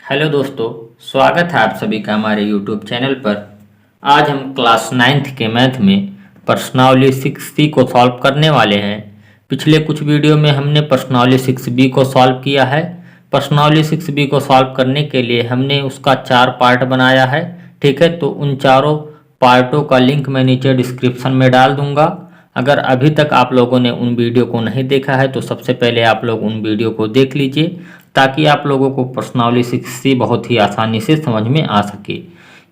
Hello दोस्तों, स्वागत है आप सभी का हमारे यूट्यूब चैनल पर। आज हम क्लास 9th के मैथ में प्रश्नावली 6C को सॉल्व करने वाले हैं। पिछले कुछ वीडियो में हमने प्रश्नावली 6B को सॉल्व किया है। प्रश्नावली 6B को सॉल्व करने के लिए हमने उसका 4 पार्ट बनाया है। ठीक है, तो उन चारों पार्टों का लिंक मैं नीचे डिस्क्रिप्शन में डाल दूंगा। अगर अभी तक आप लोगों ने उन वीडियो को नहीं देखा है तो सबसे पहले आप लोग उन वीडियो को देख लीजिए, ताकि आप लोगों को प्रश्नावली 6C बहुत ही आसानी से समझ में आ सके।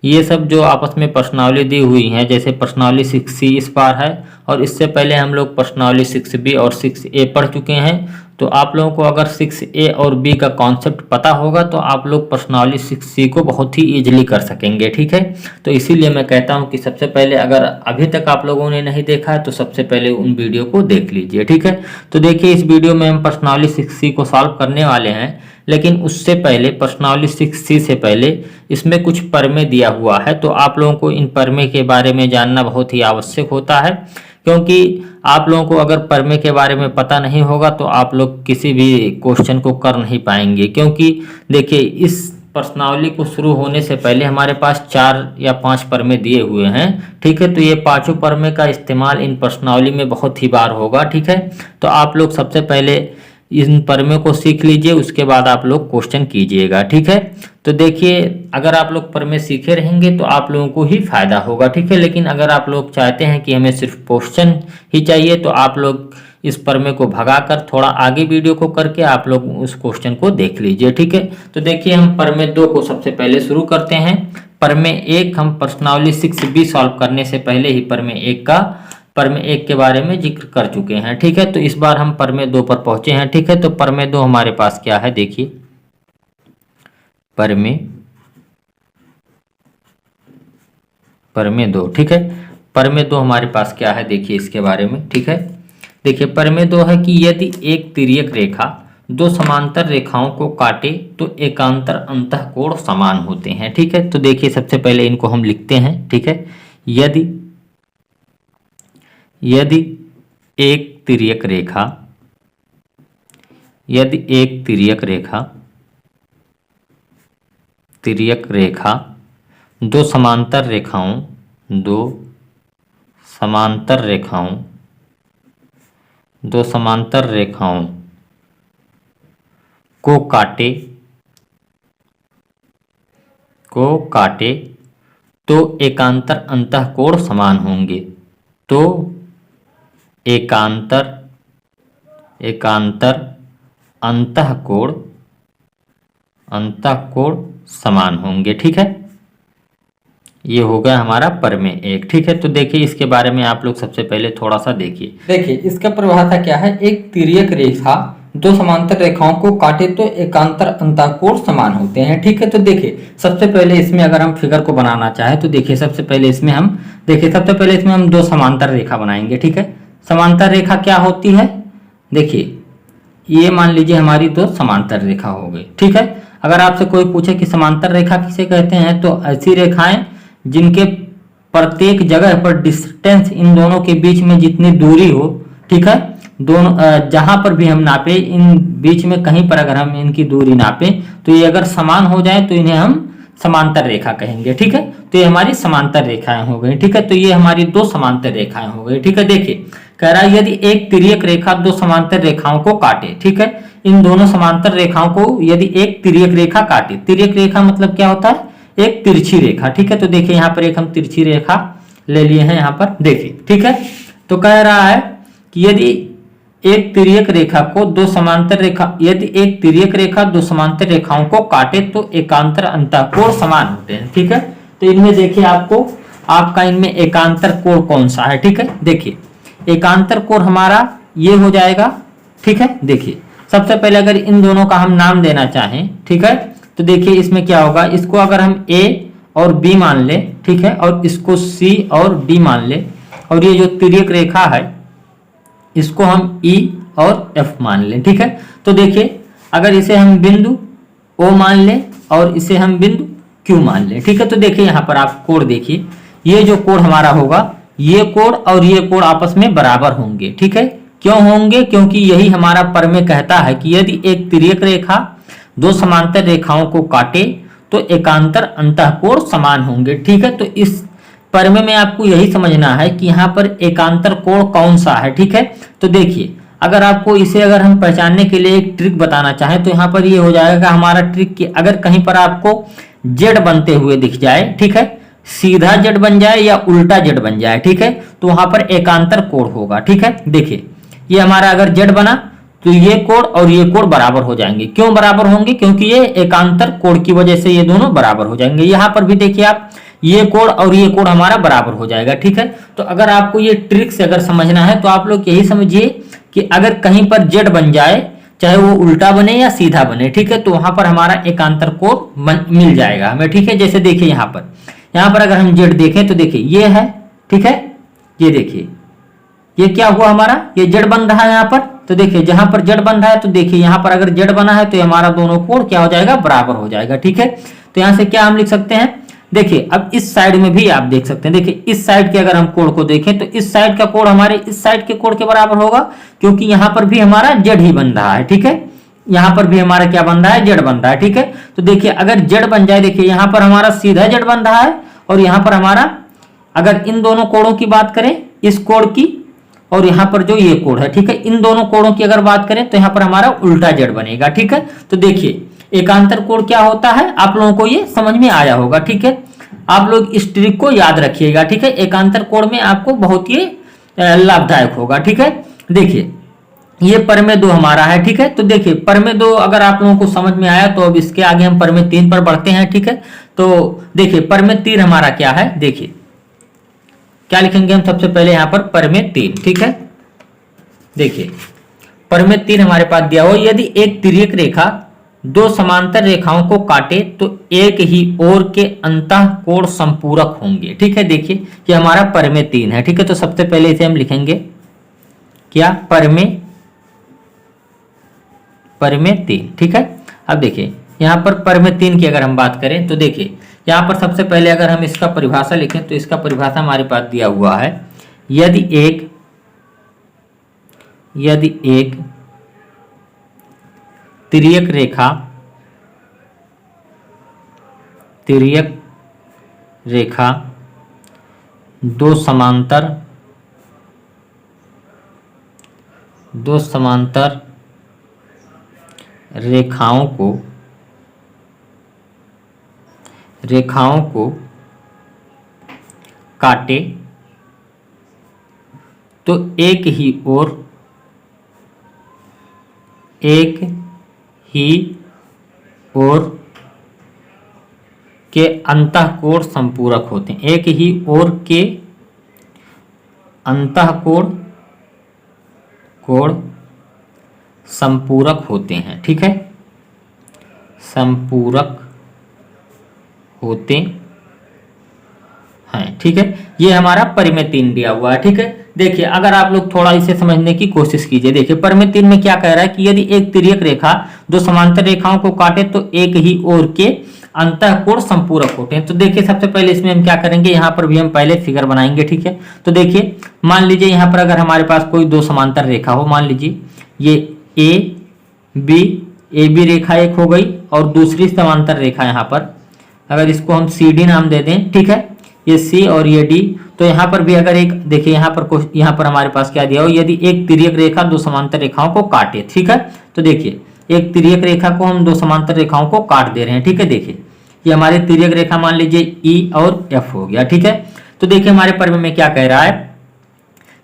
ये सब जो आपस में प्रश्नावली दी हुई हैं, जैसे प्रश्नावली 6C इस बार है और इससे पहले हम लोग प्रश्नावली 6B और 6A पढ़ चुके हैं। तो आप लोगों को अगर 6A और B का कॉन्सेप्ट पता होगा तो आप लोग प्रश्नावली 6C को बहुत ही ईजिली कर सकेंगे। ठीक है, तो इसीलिए मैं कहता हूं कि सबसे पहले अगर अभी तक आप लोगों ने नहीं देखा है तो सबसे पहले उन वीडियो को देख लीजिए। ठीक है, तो देखिए इस वीडियो में हम प्रश्नावली 6C को सॉल्व करने वाले हैं, लेकिन उससे पहले प्रश्नावली 6C से पहले इसमें कुछ प्रमेय दिया हुआ है। तो आप लोगों को इन प्रमेय के बारे में जानना बहुत ही आवश्यक होता है, क्योंकि आप लोगों को अगर प्रमेय के बारे में पता नहीं होगा तो आप लोग किसी भी क्वेश्चन को कर नहीं पाएंगे। क्योंकि देखिए इस प्रश्नावली को शुरू होने से पहले हमारे पास 4 या 5 प्रमेय दिए हुए हैं। ठीक है, तो ये पांचों प्रमेय का इस्तेमाल इन प्रश्नावली में बहुत ही बार होगा। ठीक है, तो आप लोग सबसे पहले इन प्रमेय को सीख लीजिए, उसके बाद आप लोग क्वेश्चन कीजिएगा। ठीक है, तो देखिए अगर आप लोग प्रमेय सीखे रहेंगे तो आप लोगों को ही फायदा होगा। ठीक है, लेकिन अगर आप लोग चाहते हैं कि हमें सिर्फ क्वेश्चन ही चाहिए तो आप लोग इस प्रमेय को भगाकर थोड़ा आगे वीडियो को करके आप लोग उस क्वेश्चन को देख लीजिए। ठीक है, तो देखिए हम प्रमेय 2 को सबसे पहले शुरू करते हैं। प्रमेय 1 हम प्रश्नावली 6B सॉल्व करने से पहले ही प्रमेय 1 के बारे में जिक्र कर चुके हैं। ठीक है, तो इस बार हम प्रमेय 2 पर पहुंचे हैं। ठीक है, तो प्रमेय 2 हमारे पास क्या है, देखिए प्रमेय 2। ठीक है, प्रमेय 2 हमारे पास क्या है, देखिए इसके बारे में। ठीक है, देखिए प्रमेय 2 है कि यदि एक तिर्यक रेखा दो समांतर रेखाओं को काटे तो एकांतर अंतःकोण समान होते हैं। ठीक है, तो देखिए सबसे पहले इनको हम लिखते हैं। ठीक है, यदि एक तिर्यक रेखा दो समांतर रेखाओं को काटे तो एकांतर अंतःकोण समान होंगे। तो एकांतर अंतःकोण समान होंगे। ठीक है, ये हो गया हमारा प्रमेय 1। ठीक है, तो देखिए इसके बारे में आप लोग सबसे पहले थोड़ा सा देखिए इसका परिभाषा क्या है। एक तिर्यक रेखा दो समांतर रेखाओं को काटे तो एकांतर अंतःकोण समान होते हैं। ठीक है, तो देखिए सबसे पहले इसमें अगर हम फिगर को बनाना चाहें तो देखिए सबसे पहले इसमें हम दो समांतर रेखा बनाएंगे। ठीक है, समांतर रेखा क्या होती है, देखिए ये मान लीजिए हमारी दो समांतर रेखा हो गई। ठीक है, अगर आपसे कोई पूछे कि समांतर रेखा किसे कहते हैं तो ऐसी रेखाएं जिनके प्रत्येक जगह पर डिस्टेंस इन दोनों के बीच में जितनी दूरी हो। ठीक है, दोनों जहां पर भी हम नापे इन बीच में कहीं पर अगर हम इनकी दूरी नापे तो ये अगर समान हो जाए तो इन्हें हम समांतर रेखा कहेंगे। ठीक है, तो ये हमारी समांतर रेखाएं हो गई। ठीक है, तो ये हमारी दो समांतर रेखाएं हो गई। ठीक है, देखिए कह रहा है यदि एक तिर्यक रेखा दो समांतर रेखाओं को काटे। ठीक है, इन दोनों समांतर रेखाओं को यदि एक तिर्यक रेखा काटे, तिर्यक रेखा मतलब क्या होता है, एक तिरछी रेखा। ठीक है, तो देखिए यहाँ पर एक हम तिरछी रेखा ले लिए हैं यहाँ पर, देखिए। ठीक है, तो कह रहा है कि यदि एक तिर्यक रेखा दो समांतर रेखाओं को काटे तो एकांतर अंतःकोण समान होते हैं। ठीक है, तो इनमें देखिए आपका इनमें एकांतर कोण कौन सा है। ठीक है, देखिए एकांतर कोण हमारा ये हो जाएगा। ठीक है, देखिए सबसे पहले अगर इन दोनों का हम नाम देना चाहें, ठीक है, तो देखिए इसमें क्या होगा, इसको अगर हम A और B मान ले, ठीक है, और इसको C और D मान ले, और ये जो तिर्यक रेखा है इसको हम E और F मान लें। ठीक है, तो देखिए अगर इसे हम बिंदु O मान लें और इसे हम बिंदु Q मान लें। ठीक है, तो देखिए यहाँ पर आप कोण देखिए, ये जो कोण हमारा होगा ये कोण और ये कोण आपस में बराबर होंगे। ठीक है, क्यों होंगे, क्योंकि यही हमारा प्रमेय कहता है कि यदि एक तिर्यक रेखा दो समांतर रेखाओं को काटे तो एकांतर अंतःकोण समान होंगे। ठीक है, तो इस प्रमेय में आपको यही समझना है कि यहाँ पर एकांतर कोण कौन सा है। ठीक है, तो देखिए अगर आपको इसे अगर हम पहचानने के लिए एक ट्रिक बताना चाहें तो यहाँ पर ये हो जाएगा हमारा ट्रिक कि अगर कहीं पर आपको जेड बनते हुए दिख जाए, ठीक है, सीधा जेड बन जाए या उल्टा जेड बन जाए, ठीक है, तो वहां पर एकांतर कोण होगा। ठीक है, देखिए ये हमारा अगर जेड बना तो ये कोण और ये कोण बराबर हो जाएंगे। क्यों बराबर होंगे? क्योंकि ये एकांतर कोण की वजह से ये दोनों बराबर हो जाएंगे। यहां पर भी देखिए आप, ये कोण और ये कोण हमारा बराबर हो जाएगा। ठीक है, तो अगर आपको ये ट्रिक से अगर समझना है तो आप लोग यही समझिए कि अगर कहीं पर जेड बन जाए, चाहे वो उल्टा बने या सीधा बने, ठीक है, तो वहां पर हमारा एकांतर कोण मिल जाएगा हमें। ठीक है, जैसे देखिए यहाँ पर अगर हम जेड देखें तो देखिए ये है, ठीक है, ये देखिए ये क्या हुआ हमारा, ये जेड बन रहा है यहाँ पर। तो देखिए जहां पर जेड बन रहा है तो देखिए यहाँ पर अगर जेड बना है तो हमारा दोनों कोण क्या हो जाएगा, बराबर हो जाएगा। ठीक है, तो यहां से क्या हम लिख सकते हैं, देखिए अब इस साइड में भी आप देख सकते हैं, देखिए इस साइड के अगर हम कोण को देखें तो इस साइड का कोण हमारे इस साइड के कोण के बराबर होगा, क्योंकि यहाँ पर भी हमारा जेड ही बन रहा है। ठीक है, यहाँ पर भी हमारा क्या बन रहा है, जेड बन रहा है। ठीक है, तो देखिए अगर जेड बन जाए, देखिए यहाँ पर हमारा सीधा जेड बन रहा है और यहाँ पर हमारा, अगर इन दोनों कोणों की बात करें, इस कोण की और यहाँ पर जो ये कोण है, ठीक है, इन दोनों कोणों की अगर बात करें तो यहाँ पर हमारा उल्टा जेड बनेगा। ठीक है, तो देखिए एकांतर कोण क्या होता है, आप लोगों को ये समझ में आया होगा। ठीक है, आप लोग इस ट्रिक को याद रखिएगा। ठीक है, एकांतर कोण में आपको बहुत ही लाभदायक होगा। ठीक है, देखिए ये प्रमेय 2 हमारा है। ठीक है, तो देखिए प्रमेय 2 अगर आप लोगों को समझ में आया तो अब इसके आगे हम प्रमेय 3 पर बढ़ते हैं। ठीक है, तो देखिए प्रमेय 3 हमारा क्या है, देखिए क्या लिखेंगे हम सबसे पहले यहाँ पर प्रमेय 3। ठीक है, देखिए प्रमेय 3 हमारे पास दिया हो, यदि एक तिर्यक रेखा दो समांतर रेखाओं को काटे तो एक ही ओर के अंतःकोण संपूरक होंगे। ठीक है, देखिए ये हमारा प्रमेय 3 है। ठीक है, तो सबसे पहले इसे हम लिखेंगे क्या, प्रमेय 3। ठीक है, अब देखिए यहाँ पर प्रमेय 3 की अगर हम बात करें तो देखिए यहाँ पर सबसे पहले अगर हम इसका परिभाषा लिखें तो इसका परिभाषा हमारे पास दिया हुआ है, यदि एक तिर्यक रेखा दो समांतर रेखाओं को काटे तो एक ही ओर के अंतःकोण संपूरक होते हैं। एक ही ओर के अंतःकोण संपूरक होते हैं। ठीक है, संपूरक होते हैं। ठीक है, ये हमारा प्रमेय 3 दिया हुआ है। ठीक है, देखिए अगर आप लोग थोड़ा इसे समझने की कोशिश कीजिए, देखिए प्रमेय 3 में क्या कह रहा है कि यदि एक तिर्यक रेखा दो समांतर रेखाओं को काटे तो एक ही ओर के अंतःकोण संपूरक होते हैं। तो देखिए सबसे पहले इसमें हम क्या करेंगे, यहाँ पर भी हम पहले फिगर बनाएंगे। ठीक है, तो देखिए मान लीजिए यहाँ पर अगर हमारे पास कोई दो समांतर रेखा हो, मान लीजिए ये ए बी रेखा एक हो गई और दूसरी समांतर रेखा यहाँ पर अगर इसको हम सी डी नाम दे दें। ठीक है, ये सी और ये डी, तो यहाँ पर भी अगर एक देखिए यहाँ पर हमारे पास क्या दिया हो, यदि एक तिर्यक रेखा दो समांतर रेखाओं को काटे। ठीक है, तो देखिए एक तिर्यक रेखा को हम दो समांतर रेखाओं को काट दे रहे हैं। ठीक है, देखिए ये हमारी तिर्यक रेखा मान लीजिए ई और एफ हो गया। ठीक है, तो देखिए हमारे प्रमेय में क्या कह रहा है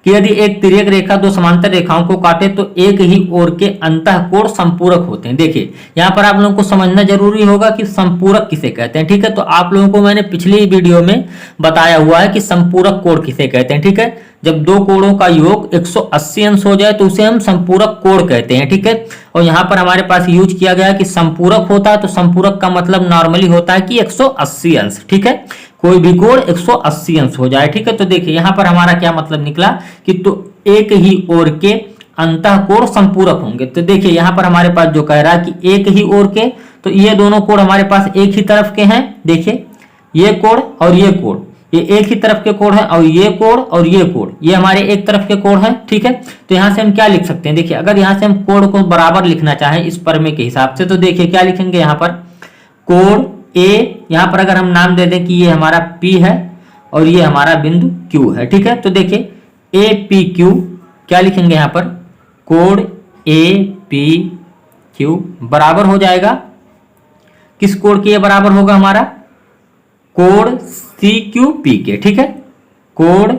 कि यदि एक तिर्यक रेखा दो समांतर रेखाओं को काटे तो एक ही ओर के अंतःकोण संपूरक होते हैं। देखिए यहाँ पर आप लोगों को समझना जरूरी होगा कि संपूरक किसे कहते हैं। ठीक है, तो आप लोगों को मैंने पिछली वीडियो में बताया हुआ है कि संपूरक कोण किसे कहते हैं। ठीक है, जब दो कोणों का योग 180 अंश हो जाए तो उसे हम संपूरक कोण कहते हैं। ठीक है, और यहाँ पर हमारे पास यूज किया गया कि संपूरक होता है, तो संपूरक का मतलब नॉर्मली होता है कि 180 अंश। ठीक है, कोई भी कोण 180 अंश हो जाए। ठीक है, तो देखिए यहाँ पर हमारा क्या मतलब निकला कि तो एक ही ओर के अंतःकोण संपूरक होंगे। तो देखिए यहाँ पर हमारे पास जो कह रहा है कि एक ही ओर के, तो ये दोनों कोण हमारे पास एक ही तरफ के हैं। देखिए ये कोण और ये कोण, ये एक ही तरफ के कोण है और ये कोण और ये कोण ये हमारे एक तरफ के कोण है, ठीक है। तो यहां से हम क्या लिख सकते हैं, देखिए अगर यहां से हम कोण को बराबर लिखना चाहें इस प्रमेय के हिसाब से, तो देखिए क्या लिखेंगे यहाँ पर, कोण ए, यहां पर अगर हम नाम दे दें कि ये हमारा P है और ये हमारा बिंदु Q है, ठीक है। तो देखिए APQ क्या लिखेंगे यहाँ पर, कोण APQ बराबर हो जाएगा किस कोण के, ये बराबर होगा हमारा कोण CQP के, ठीक है, कोण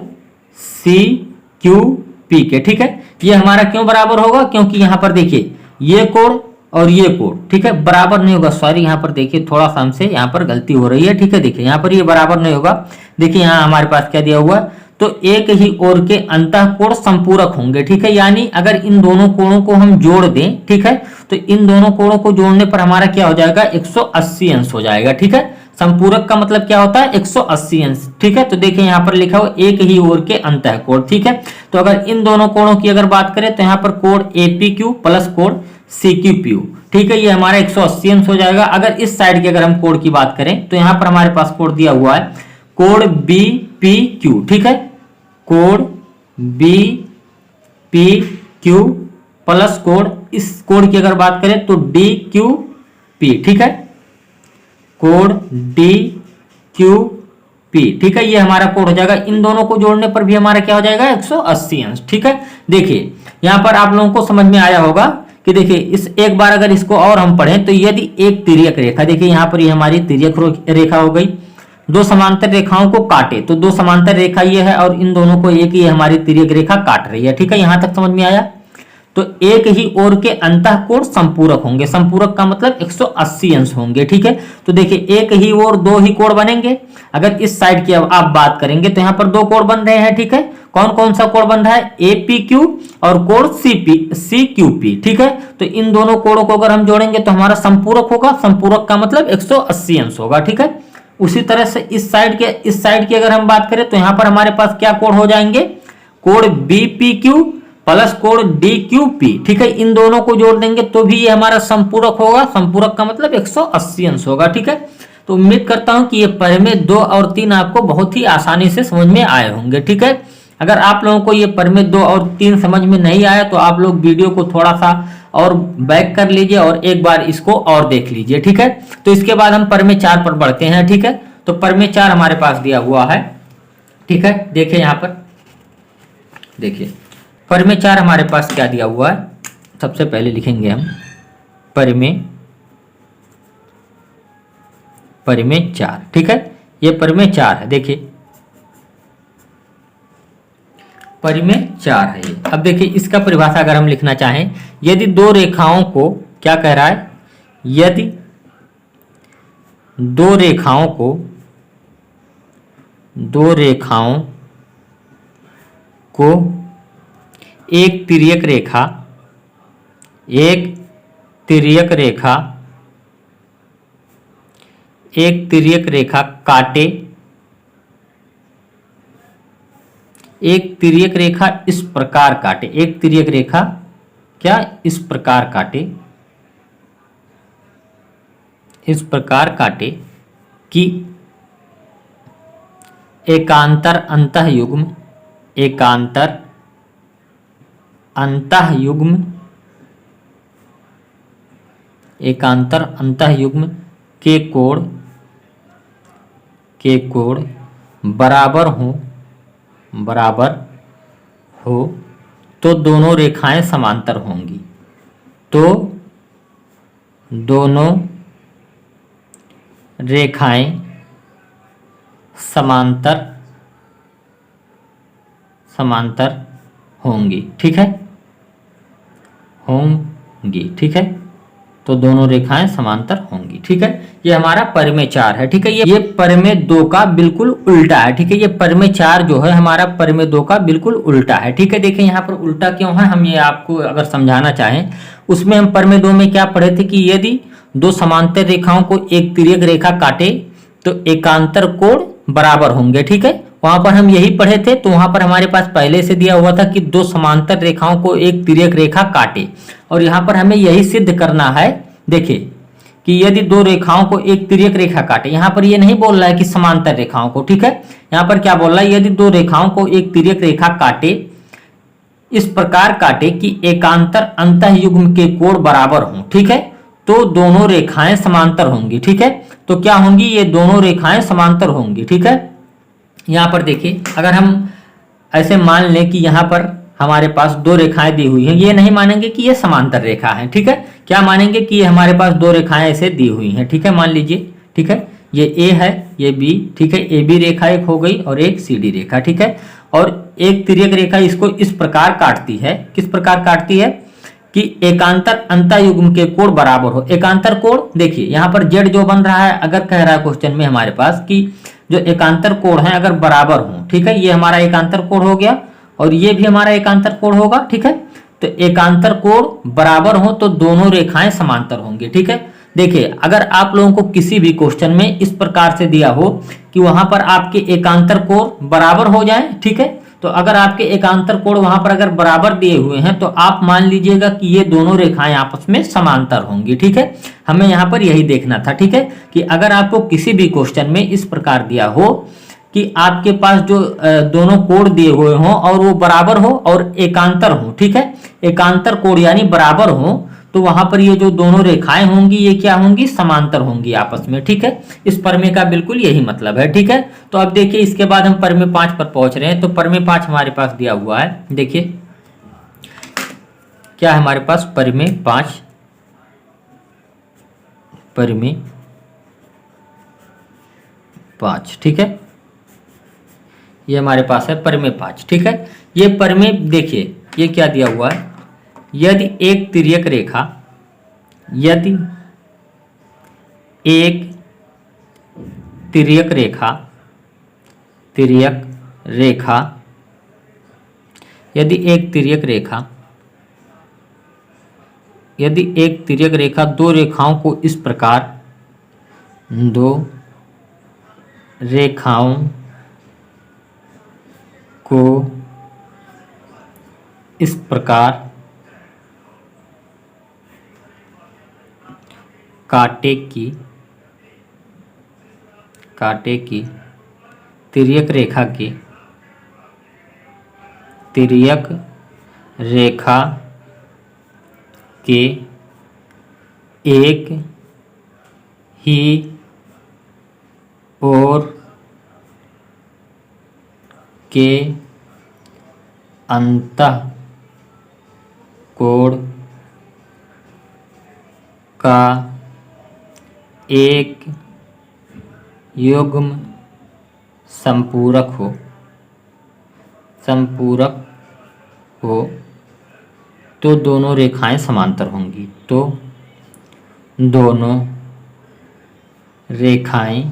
CQP के, ठीक है। ये हमारा क्यों बराबर होगा, क्योंकि यहां पर देखिए ये कोण और ये कोण, ठीक है, बराबर नहीं होगा। सॉरी यहाँ पर देखिए थोड़ा सा हमसे यहाँ पर गलती हो रही है, ठीक है। देखिए यहाँ पर ये बराबर नहीं होगा, देखिए यहाँ हमारे पास क्या दिया हुआ है, तो एक ही ओर के अंतःकोण संपूरक होंगे, ठीक है। यानी अगर इन दोनों कोणों को हम जोड़ दें, ठीक है, तो इन दोनों कोणों को जोड़ने पर हमारा क्या हो जाएगा, 180 अंश हो जाएगा, ठीक है। संपूरक का मतलब क्या होता है, 180 अंश, ठीक है। तो देखिए यहाँ पर लिखा हुआ एक ही ओर के अंतःकोण, ठीक है। तो अगर इन दोनों कोणों की अगर बात करें तो यहाँ पर कोण APQ प्लस कोण CQPU, ठीक है, ये हमारा 180 अंश हो जाएगा। अगर इस साइड की अगर हम कोण की बात करें तो यहाँ पर हमारे पास कोण दिया हुआ है कोण BPQ, ठीक है, कोण BPQ प्लस कोण, इस कोण की अगर बात करें तो DQP, ठीक है, कोण DQP, ठीक है, ये हमारा कोण हो जाएगा। इन दोनों को जोड़ने पर भी हमारा क्या हो जाएगा, 180 अंश, ठीक है। देखिए यहाँ पर आप लोगों को समझ में आया होगा कि देखिए इस एक बार अगर इसको और हम पढ़ें तो यदि एक तिर्यक रेखा, देखिए यहाँ पर ये हमारी तिर्यक रेखा हो गई, दो समांतर रेखाओं को काटे, तो दो समांतर रेखा ये है और इन दोनों को एक ही हमारी तिर्यक रेखा काट रही है, ठीक है, यहां तक समझ में आया। तो एक ही ओर के अंतःकोण संपूरक होंगे, संपूरक का मतलब 180 अंश होंगे, ठीक है। तो देखिए एक ही ओर दो ही कोण बनेंगे। अगर इस साइड की आप बात करेंगे तो यहाँ पर दो कोण बन रहे हैं, ठीक है। कौन कौन सा कोण बन रहा है, APQ और कोण CQP, ठीक है। तो इन दोनों कोणों को अगर हम जोड़ेंगे तो हमारा संपूरक होगा, संपूरक का मतलब 180 अंश होगा, ठीक है। उसी तरह से इस साइड की अगर हम बात करें तो यहाँ पर हमारे पास क्या कोण हो जाएंगे, कोण BPQ प्लस कोण DQP, ठीक है। इन दोनों को जोड़ देंगे तो भी ये हमारा संपूरक होगा, संपूरक का मतलब 180 अंश होगा, ठीक है। तो उम्मीद करता हूं कि ये प्रमेय 2 और 3 आपको बहुत ही आसानी से समझ में आए होंगे, ठीक है। अगर आप लोगों को ये प्रमेय 2 और 3 समझ में नहीं आया तो आप लोग वीडियो को थोड़ा सा और बैक कर लीजिए और एक बार इसको और देख लीजिए, ठीक है। तो इसके बाद हम प्रमेय 4 पर बढ़ते हैं, ठीक है। तो प्रमेय 4 हमारे पास दिया हुआ है, ठीक है। देखिए यहाँ पर देखिए प्रमेय 4 हमारे पास क्या दिया हुआ है, सबसे पहले लिखेंगे हम प्रमेय 4, ठीक है। ये प्रमेय 4 है, देखिए प्रमेय 4 है ये। अब देखिए इसका परिभाषा अगर हम लिखना चाहें, यदि दो रेखाओं को, क्या कह रहा है, यदि दो रेखाओं को एक तिर्यक रेखा काटे, एक तिर्यक रेखा इस प्रकार काटे, एक तिर्यक रेखा क्या इस प्रकार काटे, इस प्रकार काटे कि एकांतर अंतःयुग्म के कोण बराबर हो तो दोनों रेखाएं समांतर होंगी, तो दोनों रेखाएं समांतर होंगी, ठीक है, ठीक है। तो दोनों रेखाएं समांतर होंगी, ठीक है। ये हमारा प्रमेय 4 है, ठीक है। ये प्रमेय 2 का बिल्कुल उल्टा है, ठीक है। ये प्रमेय 4 जो है हमारा प्रमेय 2 का बिल्कुल उल्टा है, ठीक है। देखिए यहाँ पर उल्टा क्यों है, हम ये आपको अगर समझाना चाहें, उसमें हम प्रमेय 2 में क्या पढ़े थे कि यदि दो समांतर रेखाओं को एक तिर्यक रेखा काटे तो एकांतर कोण बराबर होंगे, ठीक है। वहां पर हम यही पढ़े थे, तो वहां पर हमारे पास पहले से दिया हुआ था कि दो समांतर रेखाओं को एक तिर्यक रेखा काटे, और यहां पर हमें यही सिद्ध करना है। देखिए कि यदि दो रेखाओं को एक तिर्यक रेखा काटे, यहां पर ये नहीं बोल रहा है कि समांतर रेखाओं को, ठीक है, यहां पर क्या बोल रहा है, यदि दो रेखाओं को एक तिर्यक रेखा काटे, इस प्रकार काटे कि एकांतर अंतःयुग्म के कोण बराबर हों, ठीक है, तो दोनों रेखाएं समांतर होंगी, ठीक है। तो क्या होंगी, ये दोनों रेखाएं समांतर होंगी, ठीक है। यहां पर देखिए, अगर हम ऐसे मान लें कि यहां पर हमारे पास दो रेखाएं दी हुई हैं, ये नहीं मानेंगे कि ये समांतर रेखा है, ठीक है, क्या मानेंगे कि ये हमारे पास दो रेखाएं ऐसे दी हुई हैं, ठीक है, मान लीजिए, ठीक है, ये ए है, ये बी, ठीक है, ए बी रेखा एक हो गई और एक सी डी रेखा, ठीक है, और एक तिर्यक रेखा इसको इस प्रकार काटती है, किस प्रकार काटती है कि एकांतर अंतःयुग्म के कोण बराबर हो। एकांतर कोण देखिए यहां पर जेड जो बन रहा है, अगर कह रहा है क्वेश्चन में हमारे पास कि जो एकांतर कोण है अगर बराबर हो, ठीक है, ये हमारा एकांतर कोण हो गया और ये भी हमारा एकांतर कोण होगा, ठीक है, तो एकांतर कोण बराबर हो तो दोनों रेखाएं समांतर होंगी, ठीक है। देखिए अगर आप लोगों को किसी भी क्वेश्चन में इस प्रकार से दिया हो कि वहां पर आपके एकांतर कोण बराबर हो जाए, ठीक है, तो अगर आपके एकांतर कोण वहां पर अगर बराबर दिए हुए हैं तो आप मान लीजिएगा कि ये दोनों रेखाएं आपस में समांतर होंगी, ठीक है, हमें यहां पर यही देखना था, ठीक है, कि अगर आपको किसी भी क्वेश्चन में इस प्रकार दिया हो कि आपके पास जो दोनों कोण दिए हुए हों और वो बराबर हो और एकांतर हो, ठीक है, एकांतर कोण यानी बराबर हो, तो वहां पर ये जो दोनों रेखाएं होंगी ये क्या होंगी, समांतर होंगी आपस में, ठीक है। इस प्रमेय का बिल्कुल यही मतलब है, ठीक है। तो अब देखिए इसके बाद हम प्रमेय 5 पर पहुंच रहे हैं। तो प्रमेय 5 हमारे पास दिया हुआ है, देखिए क्या है हमारे पास, प्रमेय 5, प्रमेय 5, ठीक है, ये हमारे पास है प्रमेय 5, ठीक है। ये प्रमेय देखिए ये क्या दिया हुआ है, यदि एक तिर्यक रेखा, यदि एक तिर्यक रेखा, तिर्यक रेखा, यदि एक तिर्यक रेखा, यदि एक तिर्यक रेखा दो रेखाओं को इस प्रकार, दो रेखाओं को इस प्रकार काटे की तिर्यक रेखा की, तिर्यक रेखा के एक ही ओर के अंतः कोण का एक युग्म संपूरक हो, तो दोनों रेखाएं समांतर होंगी, तो दोनों रेखाएं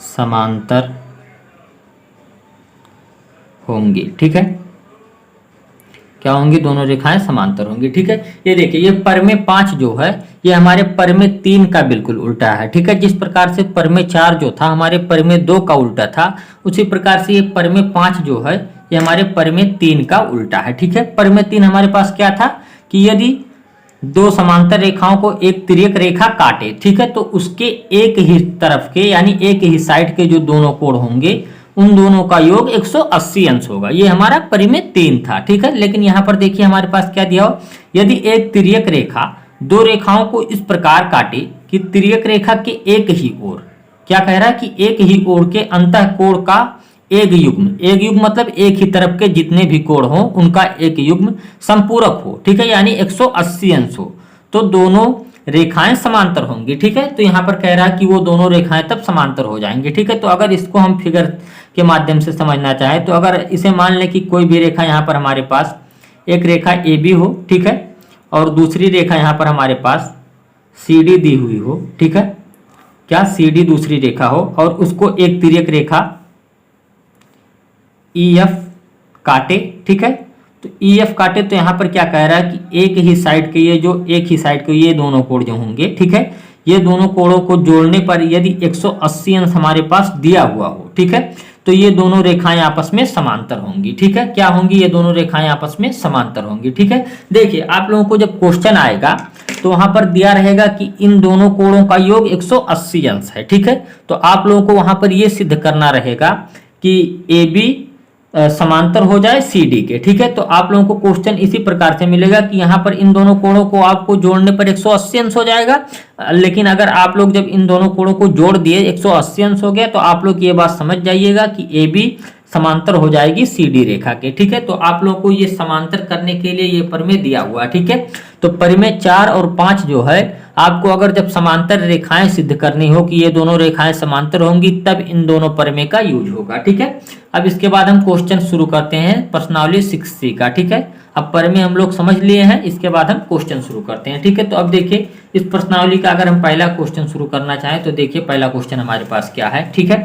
समांतर होंगी, ठीक है, क्या होंगी, दोनों रेखाएं समांतर होंगी, ठीक है। ये देखिए ये प्रमेय 5 जो है ये हमारे प्रमेय 3 का बिल्कुल उल्टा है, ठीक है। जिस प्रकार से प्रमेय 4 जो था हमारे प्रमेय 2 का उल्टा था, उसी प्रकार से ये प्रमेय 5 जो है ये हमारे प्रमेय 3 का उल्टा है, ठीक है। प्रमेय 3 हमारे पास क्या था कि यदि दो समांतर रेखाओं को एक तिर्यक रेखा काटे, ठीक है, तो उसके एक ही तरफ के यानी एक ही साइड के जो दोनों कोण होंगे उन दोनों का योग 180 अंश होगा। ये हमारा प्रमेय 3 था, ठीक है। लेकिन यहां पर देखिए हमारे पास क्या दिया हो, यदि एक तिर्यक रेखा दो रेखाओं को इस प्रकार काटे कि तिर्यक रेखा के एक ही ओर, क्या कह रहा है कि एक ही ओर के अंतः कोण का एक युग्म, एक युग्म मतलब एक ही तरफ के जितने भी कोण हो उनका एक युग्म संपूरक हो, ठीक है, यानी 180 अंश हो, तो दोनों रेखाएं समांतर होंगी, ठीक है। तो यहां पर कह रहा है कि वो दोनों रेखाएं तब समांतर हो जाएंगी, ठीक है। तो अगर इसको हम फिगर के माध्यम से समझना चाहें तो अगर इसे मान लें कि कोई भी रेखा यहाँ पर हमारे पास एक रेखा ए बी हो, ठीक है, और दूसरी रेखा यहाँ पर हमारे पास सी डी दी हुई हो, ठीक है, क्या सी डी दूसरी रेखा हो और उसको एक तिर्यक रेखा ई एफ काटे, ठीक है, तो ई एफ काटे तो यहाँ पर क्या कह रहा है कि एक ही साइड के ये जो एक ही साइड के ये दोनों कोण जो होंगे, ठीक है, ये दोनों कोणों को जोड़ने पर यदि 180 अंश हमारे पास दिया हुआ हो, ठीक है, तो ये दोनों रेखाएं आपस में समांतर होंगी, ठीक है, क्या होंगी, ये दोनों रेखाएं आपस में समांतर होंगी, ठीक है। देखिए आप लोगों को जब क्वेश्चन आएगा तो वहां पर दिया रहेगा कि इन दोनों कोणों का योग 180 अंश है। ठीक है, तो आप लोगों को वहां पर यह सिद्ध करना रहेगा कि ए बी समांतर हो जाए सी डी के। ठीक है, तो आप लोगों को क्वेश्चन इसी प्रकार से मिलेगा कि यहाँ पर इन दोनों कोणों को आपको जोड़ने पर 180 अंश हो जाएगा। लेकिन अगर आप लोग जब इन दोनों कोणों को जोड़ दिए 180 अंश हो गया, तो आप लोग ये बात समझ जाइएगा कि ए बी समांतर हो जाएगी सी डी रेखा के। ठीक है, तो आप लोगों को ये समांतर करने के लिए ये परिमेय दिया हुआ है। ठीक है, तो परिमेय 4 और 5 जो है, आपको अगर जब समांतर रेखाएं सिद्ध करनी हो कि ये दोनों रेखाएं समांतर होंगी, तब इन दोनों परिमेय का यूज होगा। ठीक है, अब इसके बाद हम क्वेश्चन शुरू करते हैं प्रश्नावली 6C का। ठीक है, अब परिमेय हम लोग समझ लिए हैं, इसके बाद हम क्वेश्चन शुरू करते हैं। ठीक है, तो अब देखिए इस प्रश्नावली का अगर हम पहला क्वेश्चन शुरू करना चाहें तो देखिए पहला क्वेश्चन हमारे पास क्या है। ठीक है,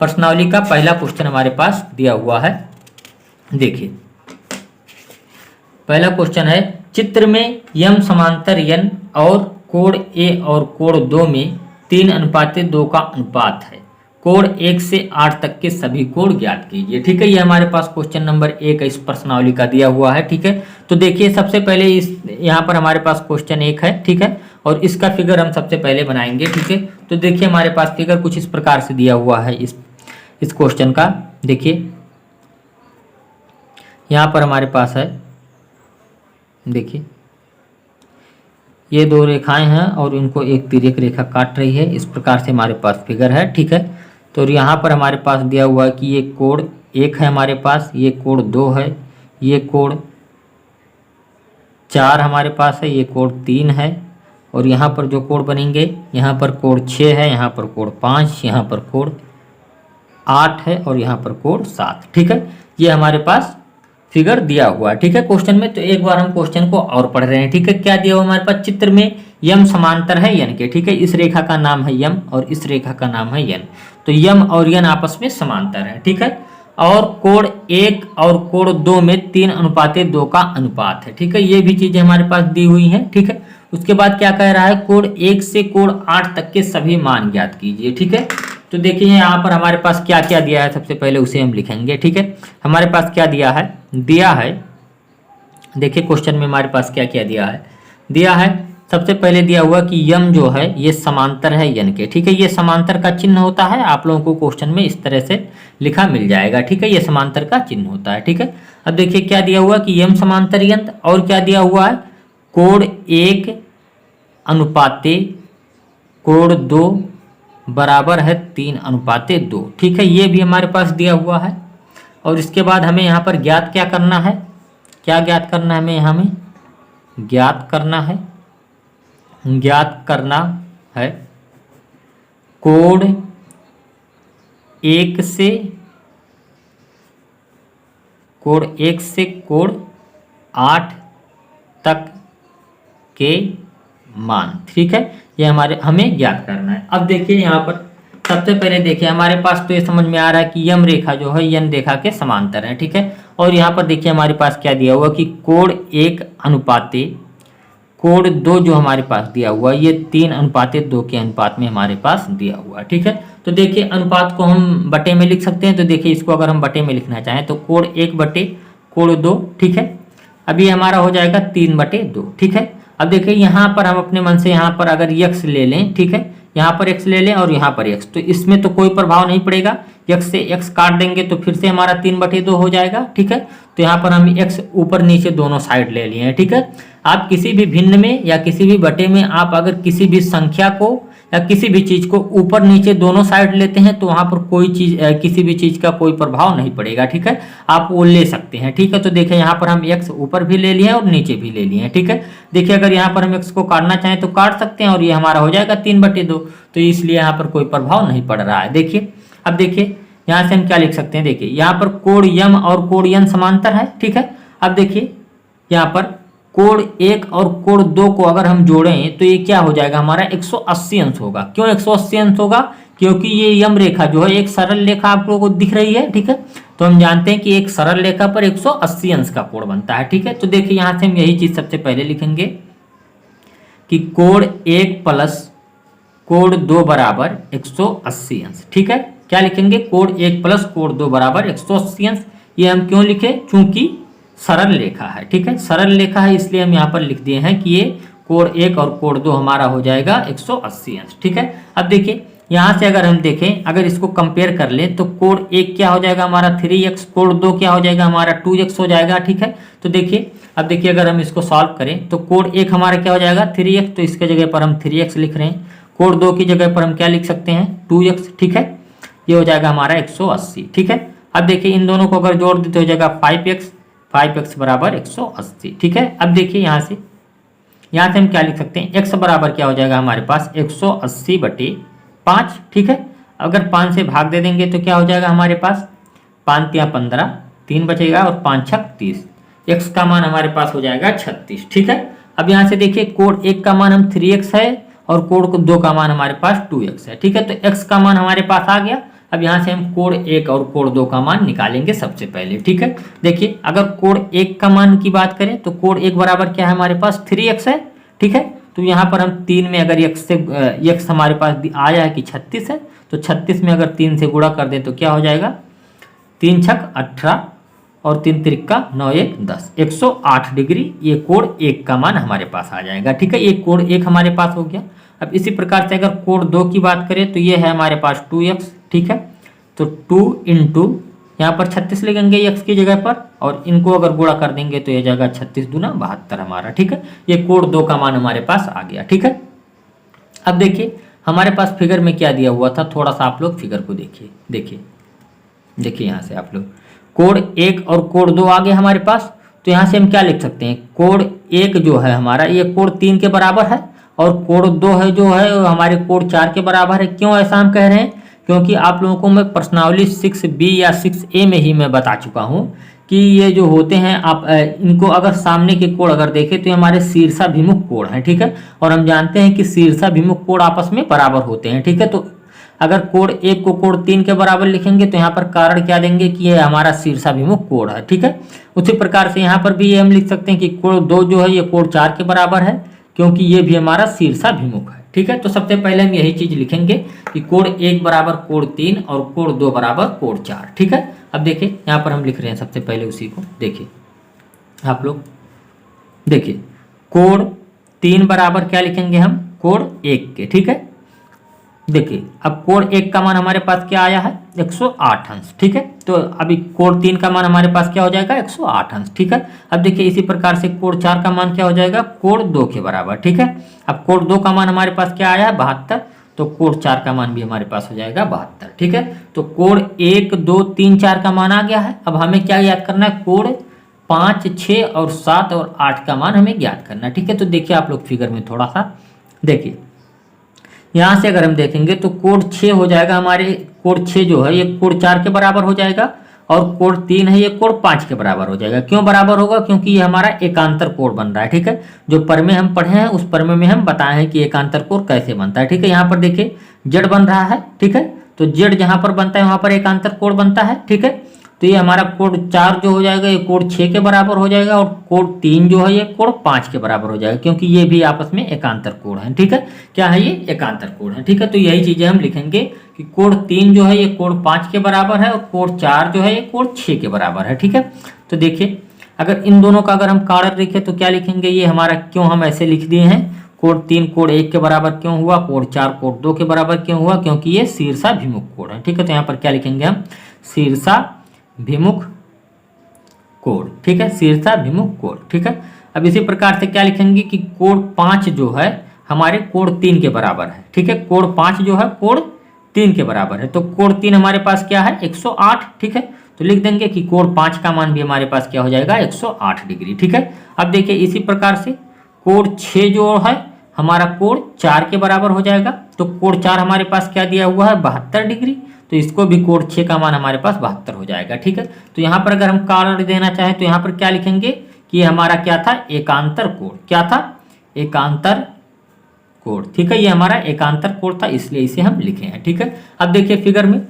प्रश्नावली का पहला क्वेश्चन हमारे पास दिया हुआ है। देखिए पहला क्वेश्चन है, चित्र में यम समांतर यन और कोण ए और कोण 2 में 3:2 का अनुपात है। कोण 1 से 8 तक के सभी कोण ज्ञात कीजिए। ठीक है, ये हमारे पास क्वेश्चन नंबर 1 इस प्रश्नावली का दिया हुआ है। ठीक है, तो देखिए सबसे पहले इस यहाँ पर हमारे पास क्वेश्चन 1 है। ठीक है, और इसका फिगर हम सबसे पहले बनाएंगे। ठीक है, तो देखिए हमारे पास फिगर कुछ इस प्रकार से दिया हुआ है इस क्वेश्चन का। देखिए यहाँ पर हमारे पास है, देखिए ये दो रेखाएं हैं और इनको एक तिर्यक रेखा काट रही है। इस प्रकार से हमारे पास फिगर है। ठीक है, तो यहाँ पर हमारे पास दिया हुआ है कि ये कोण 1 है हमारे पास, ये कोण 2 है, ये कोण 4 हमारे पास है, ये कोण 3 है, और यहाँ पर जो कोण बनेंगे, यहाँ पर कोण 6 है, यहाँ पर कोण 5, यहाँ पर कोण 8 है और यहाँ पर कोण 7। ठीक है, ये हमारे पास फिगर दिया हुआ है। ठीक है, क्वेश्चन में। तो एक बार हम क्वेश्चन को और पढ़ रहे हैं। ठीक है, क्या दिया हुआ हमारे पास, चित्र में यम समांतर है यन के। ठीक है, इस रेखा का नाम है यम और इस रेखा का नाम है यन। तो यम और यन आपस में समांतर है। ठीक है, और कोण 1 और कोण 2 में 3:2 का अनुपात है। ठीक है, ये भी चीजें हमारे पास दी हुई हैं। ठीक है, उसके बाद क्या कह रहा है, कोण 1 से कोण 8 तक के सभी मान ज्ञात कीजिए। ठीक है, तो देखिए यहाँ पर हमारे पास क्या क्या दिया है, सबसे पहले उसे हम लिखेंगे। ठीक है, हमारे पास क्या दिया है, देखिए क्वेश्चन में हमारे पास क्या क्या दिया है। सबसे पहले दिया हुआ कि यम जो है ये समांतर है यन के। ठीक है, ये समांतर का चिन्ह होता है, आप लोगों को क्वेश्चन में इस तरह से लिखा मिल जाएगा। ठीक है, ये समांतर का चिन्ह होता है। ठीक है, अब देखिए क्या दिया हुआ कि यम समांतर यन, और क्या दिया हुआ है, कोण 1 अनुपाते कोण 2 बराबर है 3:2। ठीक है, ये भी हमारे पास दिया हुआ है। और इसके बाद हमें यहाँ पर ज्ञात क्या करना है, क्या ज्ञात करना है, हमें यहाँ में ज्ञात करना है कोण 1 से कोण 8 तक के मान। ठीक है, ये हमें ज्ञात करना है। अब देखिए यहाँ पर सबसे पहले देखिए हमारे पास तो ये समझ में आ रहा है कि यम रेखा जो है यन रेखा के समांतर है। ठीक है, और यहाँ पर देखिए हमारे पास क्या दिया हुआ कि कोण 1 अनुपाते कोण 2 जो हमारे पास दिया हुआ ये 3:2 के अनुपात में हमारे पास दिया हुआ। ठीक है, तो देखिए अनुपात को हम बटे में लिख सकते हैं। तो देखिए इसको अगर हम बटे में लिखना चाहें तो कोण 1 बटे कोण 2। ठीक है, अभी हमारा हो जाएगा 3/2। ठीक है, अब देखिए यहाँ पर हम अपने मन से यहाँ पर अगर x ले लें, ठीक है, यहाँ पर x ले लें और यहाँ पर x, तो इसमें तो कोई प्रभाव नहीं पड़ेगा। x से x काट देंगे तो फिर से हमारा 3/2 हो जाएगा। ठीक है, तो यहाँ पर हम x ऊपर नीचे दोनों साइड ले लिए हैं। ठीक है, आप किसी भी भिन्न में या किसी भी बटे में आप अगर किसी भी संख्या को या किसी भी चीज को ऊपर नीचे दोनों साइड लेते हैं तो वहां पर कोई चीज किसी भी चीज का कोई प्रभाव नहीं पड़ेगा। ठीक है, आप वो ले सकते हैं। ठीक है, तो देखिए यहाँ पर हम x ऊपर भी ले लिए हैं और नीचे भी ले लिए हैं। ठीक है, देखिए अगर यहाँ पर हम x को काटना चाहें तो काट सकते हैं और ये हमारा हो जाएगा 3/2, तो इसलिए यहाँ पर कोई प्रभाव नहीं पड़ रहा है। देखिए अब देखिए यहाँ से हम क्या लिख सकते हैं, देखिए यहाँ पर कोण यम और कोण यन समांतर है। ठीक है, अब देखिए यहाँ पर कोण 1 और कोण 2 को अगर हम जोड़ें तो ये क्या हो जाएगा, हमारा 180 अंश होगा। क्यों 180 अंश होगा, क्योंकि ये यम रेखा जो है एक सरल रेखा आप लोगों को दिख रही है। ठीक है, तो हम जानते हैं कि एक सरल रेखा पर 180 अंश का कोण बनता है। ठीक है, तो देखिए यहाँ से हम यही चीज सबसे पहले लिखेंगे कि कोण 1 प्लस कोण 2 बराबर 180 अंश। ठीक है, क्या लिखेंगे, कोण 1 प्लस कोण 2 बराबर 180 अंश। ये हम क्यों लिखे, चूंकि सरल रेखा है। ठीक है, सरल रेखा है इसलिए हम यहाँ पर लिख दिए हैं कि ये कोण 1 और कोण 2 हमारा हो जाएगा 180 अंश। ठीक है, अब देखिए यहाँ से अगर हम देखें, अगर इसको कंपेयर कर लें तो कोण 1 क्या हो जाएगा हमारा 3x, कोण 2 क्या हो जाएगा हमारा 2x हो जाएगा। ठीक है, तो देखिए अब देखिए अगर हम इसको सॉल्व करें तो कोण 1 हमारा क्या हो जाएगा 3x, तो इसके जगह पर हम 3x लिख रहे हैं। कोण 2 की जगह पर हम क्या लिख सकते हैं 2x। ठीक है, ये हो जाएगा हमारा 180। ठीक है, अब देखिए इन दोनों को अगर जोड़ दें तो हो जाएगा 5x बराबर 180। ठीक है, अब देखिए यहाँ से हम क्या लिख सकते हैं, x बराबर क्या हो जाएगा हमारे पास 180/5। ठीक है, अगर 5 से भाग दे देंगे तो क्या हो जाएगा हमारे पास 5 या 15, 3 बचेगा और 5 छक 30, x का मान हमारे पास हो जाएगा 36। ठीक है, अब यहाँ से देखिए कोण 1 का मान हम 3x है और कोण 2 का मान हमारे पास 2x है। ठीक है, तो x का मान हमारे पास आ गया। अब यहाँ से हम कोण 1 और कोण 2 का मान निकालेंगे सबसे पहले। ठीक है, देखिए अगर कोण 1 का मान की बात करें तो कोण 1 बराबर क्या है हमारे पास 3x है। ठीक है, तो यहाँ पर हम 3 में अगर x हमारे पास आया है कि 36 है, तो 36 में अगर 3 से गुणा कर दें तो क्या हो जाएगा 3 छक 18 और 3 तिरिक्का 9 1 10, 108 डिग्री ये कोण 1 का मान हमारे पास आ जाएगा। ठीक है, ये कोण 1 हमारे पास हो गया। अब इसी प्रकार से अगर कोण 2 की बात करें तो ये है हमारे पास 2x। ठीक है, तो 2 इंटू यहाँ पर 36 लिखेंगे x की जगह पर और इनको अगर गुणा कर देंगे तो ये जाएगा 36 दूना 72 हमारा। ठीक है, ये कोण 2 का मान हमारे पास आ गया। ठीक है, अब देखिए हमारे पास फिगर में क्या दिया हुआ था, थोड़ा सा आप लोग फिगर को देखिए यहाँ से आप लोग कोण 1 और कोण 2 आ गए हमारे पास। तो यहाँ से हम क्या लिख सकते हैं, कोण 1 जो है हमारा ये कोण 3 के बराबर है और कोण 2 है जो है हमारे कोण 4 के बराबर है। क्यों ऐसा हम कह रहे हैं, क्योंकि आप लोगों को मैं प्रश्नावली 6b या 6a में ही मैं बता चुका हूँ कि ये जो होते हैं आप इनको अगर सामने के कोण अगर देखें तो ये हमारे शीर्षाभिमुख कोण हैं। ठीक है, और हम जानते हैं कि शीर्षाभिमुख कोण आपस में बराबर होते हैं। ठीक है, तो अगर कोण 1 को कोण 3 के बराबर लिखेंगे तो यहाँ पर कारण क्या देंगे कि ये हमारा शीर्षाभिमुख कोण है। ठीक है, उसी प्रकार से यहाँ पर भी ये हम लिख सकते हैं कि कोण 2 जो है ये कोण 4 के बराबर है, क्योंकि ये भी हमारा शीर्षाभिमुख है। ठीक है, तो सबसे पहले हम यही चीज लिखेंगे कि कोण 1 बराबर कोण 3 और कोण 2 बराबर कोण 4। ठीक है, अब देखिए यहाँ पर हम लिख रहे हैं सबसे पहले उसी को। देखिए आप लोग देखिए कोण 3 बराबर क्या लिखेंगे हम कोण 1 के। ठीक है, देखिए अब कोण 1 का मान हमारे पास क्या आया है 108 अंश। ठीक है, तो अभी कोण 3 का मान हमारे पास क्या हो जाएगा 108 अंश। ठीक है, अब देखिए इसी प्रकार से कोण 4 का मान क्या हो जाएगा कोण 2 के बराबर। ठीक है, अब कोण 2 का मान हमारे पास क्या आया है 72, तो कोण 4 का मान भी हमारे पास हो जाएगा 72। ठीक है, तो कोण 1 2 3 4 का मान आ गया है। अब हमें क्या याद करना है, कोण 5 6 और 7 और 8 का मान हमें ज्ञात करना है। ठीक है, तो देखिए आप लोग फिगर में थोड़ा सा देखिए, यहाँ से अगर हम देखेंगे तो कोण 6 हो जाएगा हमारे, कोण 6 जो है ये कोण 4 के बराबर हो जाएगा और कोण 3 है ये कोण 5 के बराबर हो जाएगा। क्यों बराबर होगा, क्योंकि ये हमारा एकांतर कोण बन रहा है। ठीक है, जो प्रमेय हम पढ़े हैं उस प्रमेय में हम बताए हैं कि एकांतर कोण कैसे बनता है। ठीक है, यहाँ पर देखिए जेड बन रहा है। ठीक है, तो जेड जहाँ पर बनता है वहाँ पर एकांतर कोण बनता है। ठीक है, तो ये हमारा कोण 4 जो हो जाएगा ये कोण 6 के बराबर हो जाएगा और कोण 3 जो है ये कोण 5 के बराबर हो जाएगा, क्योंकि ये भी आपस में एकांतर कोण है। ठीक है, क्या है ये एकांतर कोण है। ठीक है, तो यही चीजें हम लिखेंगे कि कोण 3 जो है ये कोण 5 के बराबर है और कोण 4 जो है ये कोण 6 के बराबर है। ठीक है, तो देखिए अगर इन दोनों का अगर हम कारण लिखें तो क्या लिखेंगे, ये हमारा क्यों हम ऐसे लिख दिए हैं, कोण 3 कोण 1 के बराबर क्यों हुआ, कोण 4 कोण 2 के बराबर क्यों हुआ, क्योंकि ये शीर्षाभिमुख कोण है। ठीक है, तो यहाँ पर क्या लिखेंगे हम शीर्षाभिमुख कोण। ठीक है, शीर्षाभिमुख कोण। ठीक है, अब इसी प्रकार से क्या लिखेंगे कि कोण 5 जो है हमारे कोण 3 के बराबर है। ठीक है, कोण 5 जो है कोण 3 के बराबर है, तो कोण 3 हमारे पास क्या है 108। ठीक है, तो लिख देंगे कि कोण 5 का मान भी हमारे पास क्या हो जाएगा 108 डिग्री। ठीक है, अब देखिए इसी प्रकार से कोण 6 जो है हमारा कोण 4 के बराबर हो जाएगा, तो कोण 4 हमारे पास क्या दिया हुआ है 72 डिग्री, तो इसको भी कोण 6 का मान हमारे पास 72 हो जाएगा। ठीक है, तो यहाँ पर अगर हम कारण देना चाहें तो यहाँ पर क्या लिखेंगे कि हमारा क्या था एकांतर कोण, क्या था एकांतर कोण। ठीक है, ये हमारा एकांतर कोण था इसलिए इसे हम लिखे हैं। ठीक है, अब देखिए फिगर में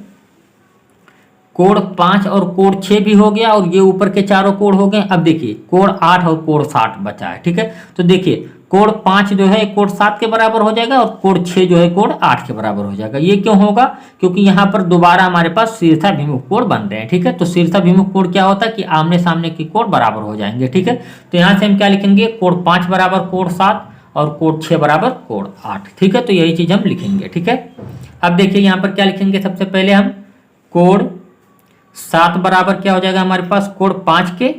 कोण 5 और कोण 6 भी हो गया और ये ऊपर के चारों कोण हो गए। अब देखिए कोण 8 और कोण 60 बचा है। ठीक है, तो देखिए कोण 5 जो है कोण 7 के बराबर हो जाएगा और कोण 6 जो है कोण 8 के बराबर हो जाएगा। ये क्यों होगा, क्योंकि यहाँ पर दोबारा हमारे पास शीर्षाभिमुख कोण बन रहे हैं। ठीक है, तो शीर्षाभिमुख कोण क्या होता है कि आमने सामने के कोण बराबर हो जाएंगे। ठीक है, तो यहाँ से हम क्या लिखेंगे कोण 5 बराबर कोण 7 और कोड 6 बराबर कोड 8। ठीक है, तो यही चीज़ हम लिखेंगे। ठीक है, अब देखिए यहाँ पर क्या लिखेंगे, सबसे पहले हम कोड 7 बराबर क्या हो जाएगा हमारे पास कोड 5 के,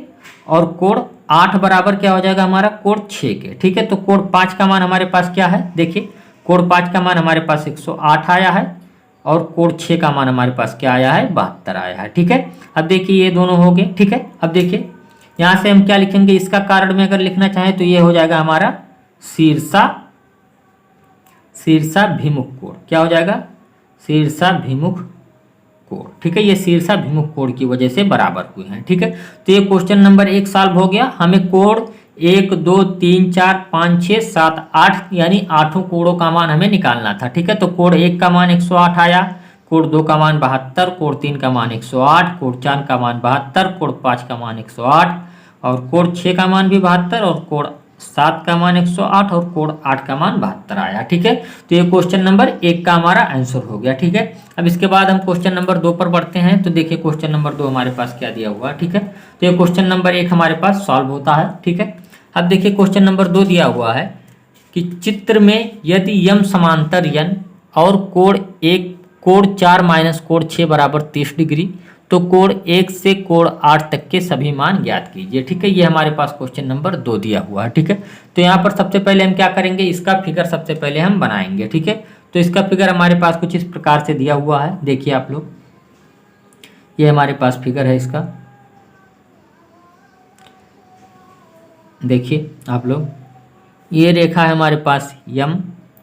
और कोड 8 बराबर क्या हो जाएगा हमारा कोड 6 के। ठीक है, तो कोड 5 का मान हमारे पास क्या है, देखिए कोड 5 का मान हमारे पास 108 आया है, और कोड 6 का मान हमारे पास क्या आया है 72 आया है। ठीक है, अब देखिए ये दोनों हो गए। ठीक है, अब देखिए यहाँ से हम क्या लिखेंगे, इसका कारण में अगर लिखना चाहें तो ये हो जाएगा हमारा शीर्षाभिमुख कोण। क्या हो जाएगा, शीर्षाभिमुख कोण। ठीक है, ये शीर्षाभिमुख कोण की वजह से बराबर हुए हैं। ठीक है, तो ये क्वेश्चन नंबर 1 सॉल्व हो गया। हमें कोण 1 2 3 4 5 6 7 8 यानी 8 कोणों का मान हमें निकालना था। ठीक है, तो कोण 1 का मान 108 आया, कोण 2 का मान 72, कोण 3 का मान 108, कोण 4 का मान 72, कोण 5 का मान 108, और कोण 6 का मान भी 72, और कोण 7 का मान 108, और कोण 8 का मान 72 आया। ठीक है, तो ये क्वेश्चन नंबर 1 का हमारा आंसर हो गया। ठीक है, अब इसके बाद हम क्वेश्चन नंबर 2 पर बढ़ते हैं। तो देखिए क्वेश्चन नंबर 2 हमारे पास क्या दिया हुआ। ठीक है, तो ये क्वेश्चन नंबर 1 हमारे पास सॉल्व होता है। ठीक है, अब देखिए क्वेश्चन नंबर 2 दिया हुआ है कि चित्र में यदि यम समांतर यन और कोण 4 माइनस कोण 6 बराबर 30 डिग्री, तो कोण 1 से कोण 8 तक के सभी मान ज्ञात कीजिए। ठीक है, ये हमारे पास क्वेश्चन नंबर 2 दिया हुआ है। ठीक है, तो यहाँ पर सबसे पहले हम क्या करेंगे, इसका फिगर सबसे पहले हम बनाएंगे। ठीक है, तो इसका फिगर हमारे पास कुछ इस प्रकार से दिया हुआ है। देखिए आप लोग, ये हमारे पास फिगर है इसका। देखिए आप लोग, ये रेखा है हमारे पास यम,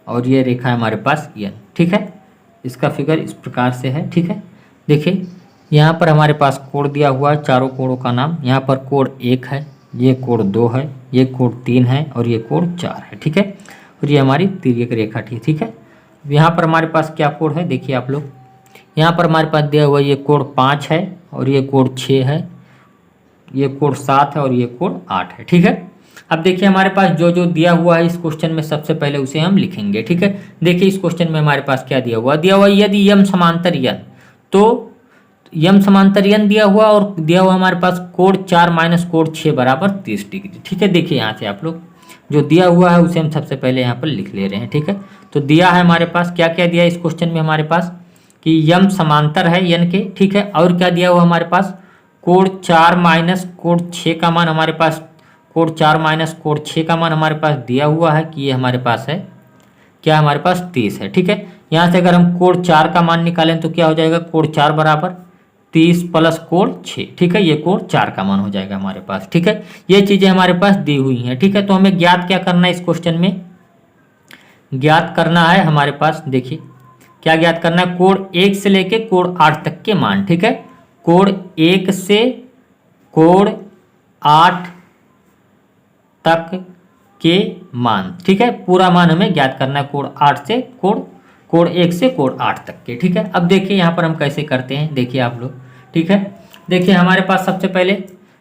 और ये रेखा है हमारे पास यन। ठीक है, इसका फिगर इस प्रकार से है। ठीक है, देखिए यहाँ पर हमारे पास कोण दिया हुआ है, चारों कोणों का नाम। यहाँ पर कोण 1 है, ये कोण 2 है, ये कोण 3 है, और ये कोण 4 है। ठीक है, और ये हमारी तिर्यक रेखा थी। ठीक है, यहाँ पर हमारे पास क्या कोण है, देखिए आप लोग, यहाँ पर हमारे पास दिया हुआ ये कोण 5 है, और ये कोण 6 है, ये कोण 7 है, और ये कोण 8 है। ठीक है, अब देखिए हमारे पास जो जो दिया हुआ है इस क्वेश्चन में सबसे पहले उसे हम लिखेंगे। ठीक है, देखिए इस क्वेश्चन में हमारे पास क्या दिया हुआ यदि यम समांतर यन, तो यम समांतर यन दिया हुआ, और दिया हुआ हमारे पास कोण 4 माइनस कोण 6 बराबर 30 डिग्री। ठीक है, देखिए यहाँ से आप लोग जो दिया हुआ है उसे हम सबसे पहले यहाँ पर लिख ले रहे हैं। ठीक है, तो दिया है हमारे पास क्या क्या दिया है इस क्वेश्चन में हमारे पास कि यम समांतर है यन के। ठीक है, और क्या दिया हुआ हमारे पास कोण 4 माइनस कोण 6 का मान हमारे पास, कोण 4 माइनस कोण 6 का मान हमारे पास दिया हुआ है कि ये हमारे पास है क्या, हमारे पास 30 है। ठीक है, यहाँ से अगर हम कोण 4 का मान निकालें तो क्या हो जाएगा, कोण 4 बराबर 30 प्लस कोण 6। ठीक है, ये कोण 4 का मान हो जाएगा हमारे पास। ठीक है, ये चीज़ें हमारे पास दी हुई हैं। ठीक है, तो हमें ज्ञात क्या करना है इस क्वेश्चन में, ज्ञात करना है हमारे पास, देखिए क्या ज्ञात करना है, कोण 1 से लेके कोण 8 तक के मान। ठीक है, कोण 1 से कोण 8 तक के मान। ठीक है, पूरा मान हमें ज्ञात करना है कोण 8 से कोण 1 से कोण 8 तक के। ठीक है, अब देखिए यहाँ पर हम कैसे करते हैं, देखिए आप लोग। ठीक है, देखिए हमारे पास सबसे पहले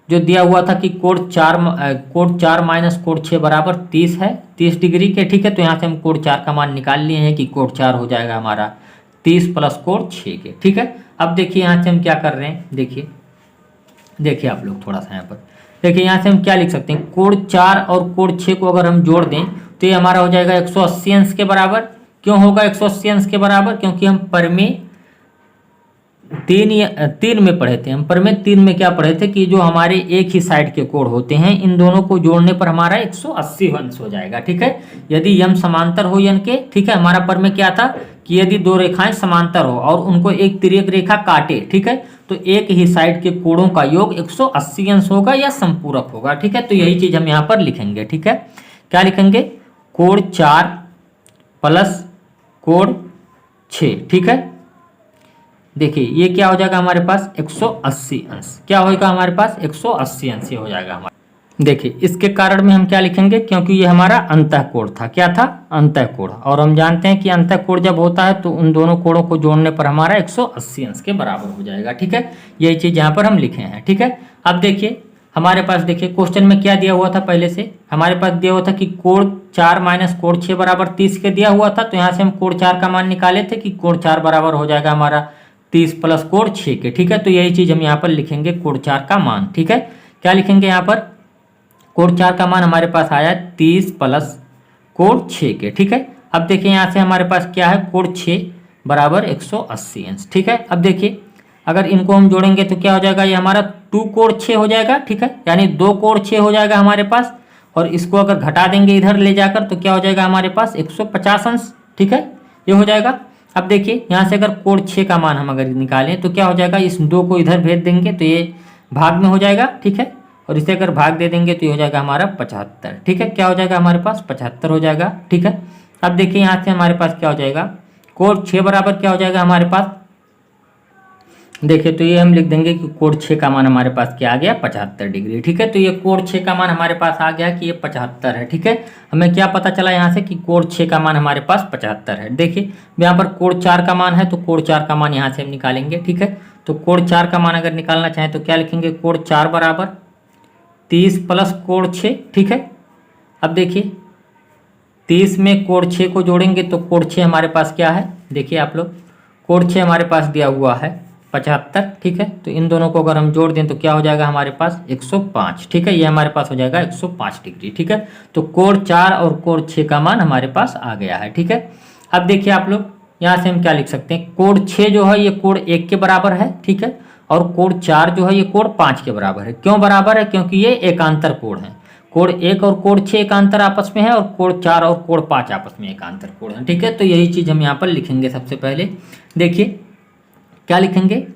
जो दिया हुआ था कि कोण 4 माइनस कोण 6 बराबर 30 है, 30 डिग्री के। ठीक है, तो यहाँ से हम कोण 4 का मान निकाल लिए हैं कि कोण 4 हो जाएगा हमारा 30 प्लस कोण 6 के। ठीक है, अब देखिए यहाँ से हम क्या कर रहे हैं, देखिए आप लोग थोड़ा सा यहाँ पर देखिए, यहाँ से हम क्या लिख सकते हैं, कोण 4 और कोण 6 को अगर हम जोड़ दें तो ये हमारा हो जाएगा 180 अंश के बराबर। क्यों होगा 180 अंश के बराबर, क्योंकि हम परमेय 3 में पढ़े थे, हम परमेय 3 में क्या पढ़े थे कि जो हमारे एक ही साइड के कोण होते हैं इन दोनों को जोड़ने पर हमारा 180 अंश हो जाएगा। ठीक है, यदि यम समांतर हो यन के। ठीक है, हमारा परमेय क्या था कि यदि दो रेखाएं समांतर हो और उनको एक तिर्यक रेखा काटे, ठीक है, तो एक ही साइड के कोणों का योग 180 अंश होगा या संपूरक होगा। ठीक है, तो यही चीज हम यहाँ पर लिखेंगे। ठीक है, क्या लिखेंगे, कोण 4 प्लस कोण 6। ठीक है, देखिए ये क्या हो जाएगा हमारे पास 180 अंश, क्या होगा हमारे पास 180 अंश ये हो जाएगा हमारा। देखिए इसके कारण में हम क्या लिखेंगे, क्योंकि ये हमारा अंतःकोण था, क्या था, अंतःकोण, और हम जानते हैं कि अंतःकोण जब होता है तो उन दोनों कोणों को जोड़ने पर हमारा 180 अंश के बराबर हो जाएगा। ठीक है, यही चीज यहाँ पर हम लिखे हैं। ठीक है, अब देखिए हमारे पास, देखिए क्वेश्चन में क्या दिया हुआ था, पहले से हमारे पास दिया हुआ था कि कोण 4 माइनस कोण 6 बराबर 30 के दिया हुआ था, तो यहाँ से हम कोण 4 का मान निकाले थे कि कोण 4 बराबर हो जाएगा हमारा 30 प्लस कोण 6 के। ठीक है, तो यही चीज हम यहाँ पर लिखेंगे, कोण 4 का मान। ठीक है, क्या लिखेंगे यहाँ पर, कोण 4 का मान हमारे पास आया 30 प्लस कोण 6 के, ठीक है। अब देखिए यहाँ से हमारे पास क्या है, कोण 6 बराबर 180 अंश, ठीक है। अब देखिए अगर इनको हम जोड़ेंगे तो क्या हो जाएगा, ये हमारा 2 कोण 6 हो जाएगा, ठीक है, यानी 2 कोण 6 हो जाएगा हमारे पास। और इसको अगर घटा देंगे इधर ले जाकर तो क्या हो जाएगा हमारे पास 150 अंश, ठीक है, ये हो जाएगा। अब देखिए यहाँ से अगर कोण 6 का मान हम अगर निकालें तो क्या हो जाएगा, इस 2 को इधर भेज देंगे तो ये भाग में हो जाएगा, ठीक है। और इसे अगर भाग दे देंगे तो ये हो जाएगा हमारा 75, ठीक है। क्या हो जाएगा हमारे पास 75 हो जाएगा, ठीक है। अब देखिए यहाँ से हमारे पास क्या हो जाएगा, कोण 6 बराबर क्या हो जाएगा हमारे पास, देखिए तो ये हम लिख देंगे कि कोण 6 का मान हमारे पास क्या आ गया 75 डिग्री, ठीक है। तो ये कोण 6 का मान हमारे पास आ गया कि ये 75 है, ठीक है। हमें क्या पता चला यहाँ से कि कोण 6 का मान हमारे पास 75 है। देखिए यहाँ पर कोण 4 का मान है तो कोण 4 का मान यहाँ से हम निकालेंगे, ठीक है। तो कोण 4 का मान अगर निकालना चाहें तो क्या लिखेंगे, कोण 4 बराबर 30 प्लस कोण 6, ठीक है। अब देखिए 30 में कोण 6 को जोड़ेंगे तो कोण 6 हमारे पास क्या है, देखिए आप लोग, कोण 6 हमारे पास दिया हुआ है 75, ठीक है। तो इन दोनों को अगर हम जोड़ दें तो क्या हो जाएगा हमारे पास 105, ठीक है, ये हमारे पास हो जाएगा 105 डिग्री, ठीक है। तो कोण 4 और कोण 6 का मान हमारे पास आ गया है, ठीक है। अब देखिए आप लोग यहाँ से हम क्या लिख सकते हैं, कोण 6 जो है ये कोण 1 के बराबर है, ठीक है। और कोण 4 जो है ये कोण 5 के बराबर है। क्यों बराबर है, क्योंकि ये एकांतर कोण है। कोण 1 और कोण 6 एकांतर आपस में है और कोण 4 और कोण 5 आपस में एकांतर कोण है, ठीक है। तो यही चीज हम यहाँ पर लिखेंगे। सबसे पहले देखिए क्या लिखेंगे,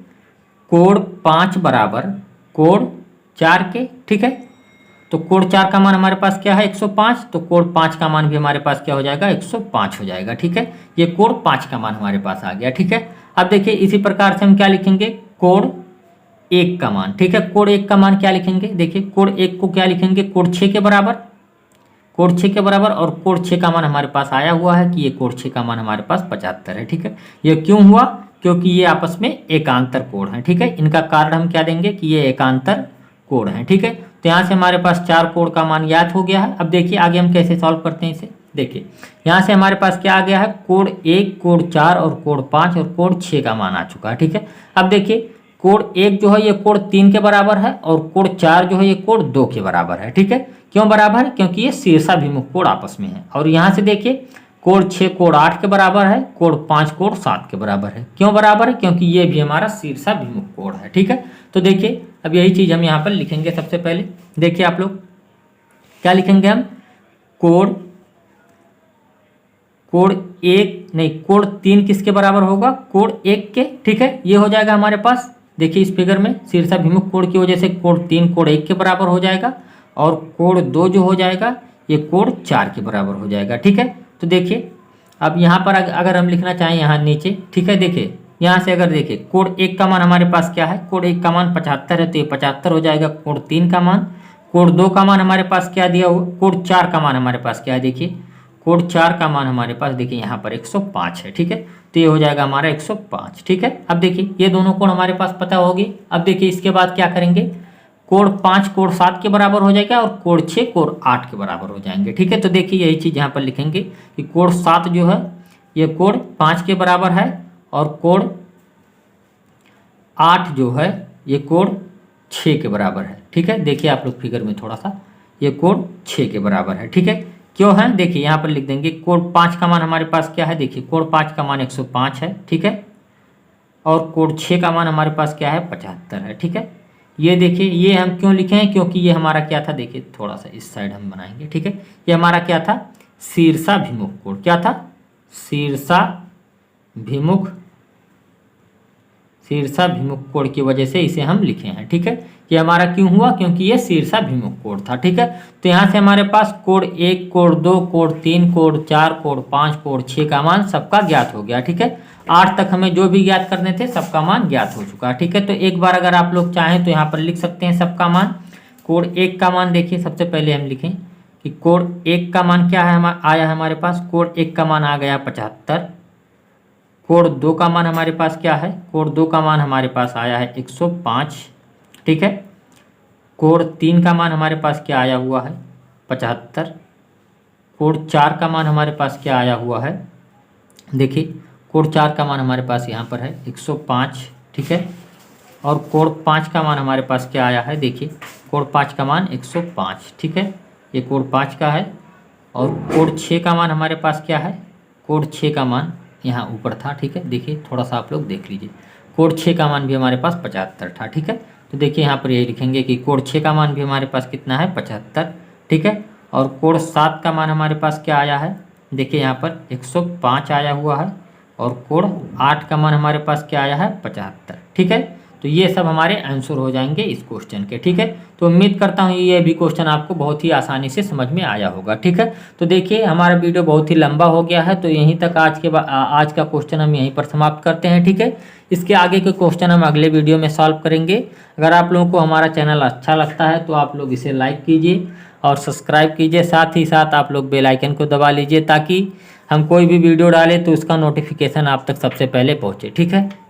कोण 5 बराबर कोण 4 के, ठीक है। तो कोण 4 का मान हमारे पास क्या है 105, तो कोण 5 का मान भी हमारे पास क्या हो जाएगा 105 हो जाएगा, ठीक है। ये कोण 5 का मान हमारे पास आ गया, ठीक है। अब देखिए इसी प्रकार से हम क्या लिखेंगे, कोण 1 का मान, ठीक है। कोण 1 का मान क्या लिखेंगे, देखिए कोण 1 को क्या लिखेंगे, कोण 6 के बराबर, कोण 6 के बराबर। और कोण 6 का मान हमारे पास आया हुआ है कि ये कोण 6 का मान हमारे पास 75 है, ठीक है। ये क्यों हुआ, क्योंकि ये आपस में एकांतर कोण है, ठीक है। इनका कारण हम क्या देंगे कि ये एकांतर कोण है, ठीक है। तो यहाँ से हमारे पास 4 कोण का मान ज्ञात हो गया है। अब देखिए आगे हम कैसे सॉल्व करते हैं इसे, देखिए यहाँ से हमारे पास क्या आ गया है, कोण 1, कोण 4 और कोण 5 और कोण 6 का मान आ चुका है, ठीक है। अब देखिए कोण 1 जो है ये कोण 3 के बराबर है और कोण 4 जो है ये कोण 2 के बराबर है, ठीक है। क्यों बराबर है, क्योंकि ये शीर्षाभिमुख कोण आपस में है। और यहाँ से देखिए कोण 6 कोण 8 के बराबर है, कोण 5 कोण 7 के बराबर है। क्यों बराबर है, क्योंकि ये भी हमारा शीर्षाभिमुख कोण है, ठीक है। तो देखिए अब यही चीज हम यहाँ पर लिखेंगे। सबसे पहले देखिए आप लोग क्या लिखेंगे हम, कोण कोण 3 किसके बराबर होगा, कोण 1 के, ठीक है। ये हो जाएगा हमारे पास, देखिए इस फिगर में शीर्षाभिमुख कोण की वजह से कोण 3 कोण 1 के बराबर हो जाएगा और कोण 2 जो हो जाएगा ये कोण 4 के बराबर हो जाएगा, ठीक है। तो देखिए अब यहाँ पर अगर हम लिखना चाहें यहाँ नीचे, ठीक है, देखिए यहाँ से अगर देखिए कोण 1 का मान हमारे पास क्या है, कोण 1 का मान 75 है तो ये 75 हो जाएगा। कोण 3 का मान, कोण 2 का मान हमारे पास क्या दिया हुआ, कोण 4 का मान हमारे पास क्या है, देखिए कोण 4 का मान हमारे पास देखिए यहाँ पर 105 है, ठीक है। तो ये हो जाएगा हमारा 105, ठीक है। अब देखिए ये दोनों कोण हमारे पास पता होगी। अब देखिए इसके बाद क्या करेंगे, कोण 5 कोण 7 के बराबर हो जाएगा और कोण 6 कोण 8 के बराबर हो जाएंगे, ठीक है। तो देखिए यही चीज़ यहाँ पर लिखेंगे कि कोण 7 जो है ये कोण 5 के बराबर है और कोण 8 जो है ये कोण 6 के बराबर है, ठीक है। देखिए आप लोग फिगर में थोड़ा सा, ये कोण 6 के बराबर है, ठीक है। क्यों है, देखिए यहाँ पर लिख देंगे कोण 5 का मान हमारे पास क्या है, देखिए कोण 5 का मान 105 है, ठीक है। और कोण 6 का मान हमारे पास क्या है 75 है, ठीक है। ये देखिए ये हम क्यों लिखे हैं, क्योंकि ये हमारा क्या था, देखिए थोड़ा सा इस साइड हम बनाएंगे, ठीक है। ये हमारा क्या था, शीर्षाभिमुख कोण, क्या था, शीर्षाभिमुख कोण की वजह से इसे हम लिखे हैं, ठीक है। ये हमारा क्यों हुआ, क्योंकि ये शीर्षाभिमुख कोण था, ठीक है। तो यहाँ से हमारे पास कोण 1 कोण 2 कोण 3 कोण 4 कोण 5 कोण 6 का मान सबका ज्ञात हो गया, ठीक है। 8 तक हमें जो भी ज्ञात करने थे सबका मान ज्ञात हो चुका है, ठीक है। तो एक बार अगर आप लोग चाहें तो यहाँ पर लिख सकते हैं सबका मान। कोण 1 का मान देखिए सबसे पहले हम लिखें कि कोण 1 का मान क्या है, आया हमारे पास, कोण 1 का मान आ गया 75। कोण 2 का मान हमारे पास क्या है, कोण 2 का मान हमारे पास आया है 105, ठीक है। कोण 3 का मान हमारे पास क्या आया हुआ है 75। कोण 4 का मान हमारे पास क्या आया हुआ है, देखिए कोण 4 का मान हमारे पास यहाँ पर है 105, ठीक है। और कोण 5 का मान हमारे पास क्या आया है, देखिए कोण 5 का मान 105, ठीक है। ये कोण 5 का है और कोड 6 का मान हमारे पास क्या है, कोड 6 का मान यहाँ ऊपर था, ठीक है। देखिए थोड़ा सा आप लोग देख लीजिए, कोड 6 का मान भी हमारे पास 75 था, ठीक है। तो देखिए यहाँ पर यही लिखेंगे कि कोड 6 का मान भी हमारे पास कितना है, 75, ठीक है। और कोड 7 का मान हमारे पास क्या आया है, देखिए यहाँ पर 105 आया हुआ है। और कोड 8 का मान हमारे पास क्या आया है, 75, ठीक है। तो ये सब हमारे आंसर हो जाएंगे इस क्वेश्चन के, ठीक है। तो उम्मीद करता हूँ ये भी क्वेश्चन आपको बहुत ही आसानी से समझ में आया होगा, ठीक है। तो देखिए हमारा वीडियो बहुत ही लंबा हो गया है, तो यहीं तक आज का क्वेश्चन हम यहीं पर समाप्त करते हैं, ठीक है। इसके आगे के क्वेश्चन हम अगले वीडियो में सॉल्व करेंगे। अगर आप लोगों को हमारा चैनल अच्छा लगता है तो आप लोग इसे लाइक कीजिए और सब्सक्राइब कीजिए, साथ ही साथ आप लोग बेल आइकन को दबा लीजिए ताकि हम कोई भी वीडियो डालें तो उसका नोटिफिकेशन आप तक सबसे पहले पहुँचे, ठीक है।